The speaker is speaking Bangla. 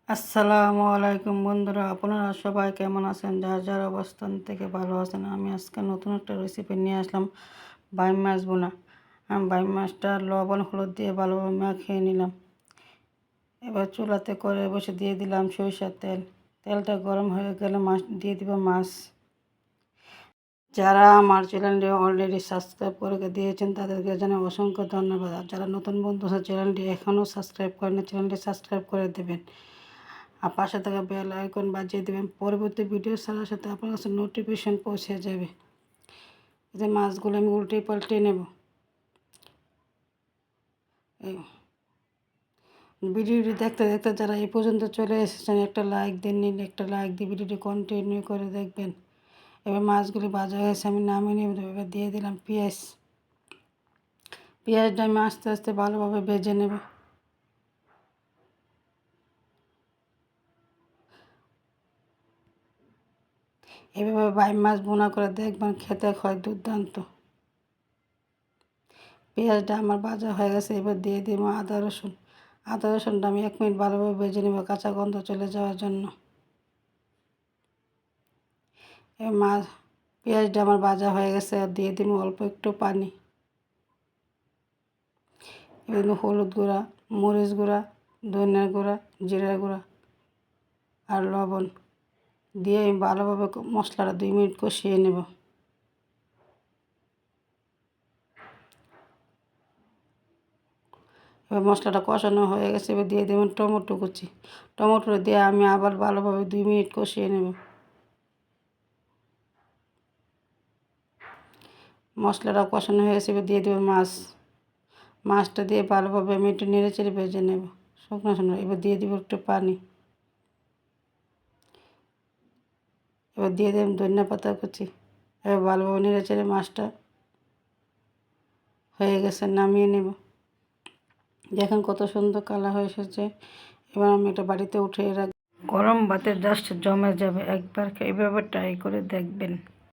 আসসালামু আলাইকুম বন্ধুরা, আপনারা সবাই কেমন আছেন? যার যার অবস্থান থেকে ভালো আছেন। আমি আজকে নতুন একটা রেসিপি নিয়ে আসলাম, বাইম মাছ বোনা। আমি বাইম মাছটা লবণ হলুদ দিয়ে ভালোভাবে মাখিয়ে নিলাম। এবার চুলাতে করে বসে দিয়ে দিলাম সরিষার তেল। তেলটা গরম হয়ে গেলে মাছ দিয়ে দিব মাছ। যারা আমার চ্যানেলটি অলরেডি সাবস্ক্রাইব করে দিয়েছেন তাদেরকে জানাই অসংখ্য ধন্যবাদ। আর যারা নতুন বন্ধু আছে চ্যানেলটি এখনও সাবস্ক্রাইব করেন, চ্যানেলটি সাবস্ক্রাইব করে দেবেন আর পাশে থাকা বেল আইকন বাজিয়ে দেবেন। পরবর্তী ভিডিও ছাড়ার সাথে আপনার কাছে নোটিফিকেশন পৌঁছে যাবে। এই যে মাছগুলো আমি উল্টে পাল্টে নেব। এই ভিডিওটি দেখতে দেখতে যারা এই পর্যন্ত চলে এসেছেন একটা লাইক দিন, একটা লাইক দিয়ে ভিডিওটি কন্টিনিউ করে দেখবেন। এবার মাছগুলি ভাজা হয়েছে, আমি নামিয়ে নেব। এবার দিয়ে দিলাম পেঁয়াজ। পেঁয়াজটা আমি আস্তে আস্তে ভালোভাবে ভেজে নেব। এভাবে বাইম মাছ বোনা করে দেখবেন, খেতে হয় দুর্দান্ত। পেঁয়াজটা আমার ভাজা হয়ে গেছে, এবার দিয়ে দিব আদা রসুন। আদা রসুনটা আমি 1 মিনিট ভালোভাবে ভেজে নেব কাঁচা গন্ধ চলে যাওয়ার জন্য। এবার পেঁয়াজটা আমার ভাজা হয়ে গেছে, আর দিয়ে দিব অল্প একটু পানি। এবার হলুদ গুঁড়া, মরিচ গুঁড়া, ধনিয়ার গুঁড়া, জিরার গুঁড়া আর লবণ দিয়ে আমি ভালোভাবে মশলাটা 2 মিনিট কষিয়ে নেব। এবার মশলাটা কষানো হয়ে গেছে, এবার দিয়ে দেবেন টমেটো কুচি। টমেটো দিয়ে আমি আবার ভালোভাবে 2 মিনিট কষিয়ে নেব। মশলাটা কষানো হয়ে গেছে, এবার দিয়ে দেবো মাছটা দিয়ে ভালোভাবে আমি একটু নেড়ে চেড়ে ভেজে নেব শুকনো শুকনো। এবার দিয়ে দেবো একটু পানি। এবার দিয়ে দেবেন ধনিয়া পাতা কুচি। এবার ভালোভাবে নেড়ে চেড়ে মাছটা হয়ে গেছে, নামিয়ে নেব। দেখেন কত সুন্দর কালার হয়ে এসেছে। এবার আমি এটা বাড়িতে উঠিয়ে রাখব। গরম ভাতে জাস্ট জমে যাবে। একবার এইভাবে ট্রাই করে দেখবেন।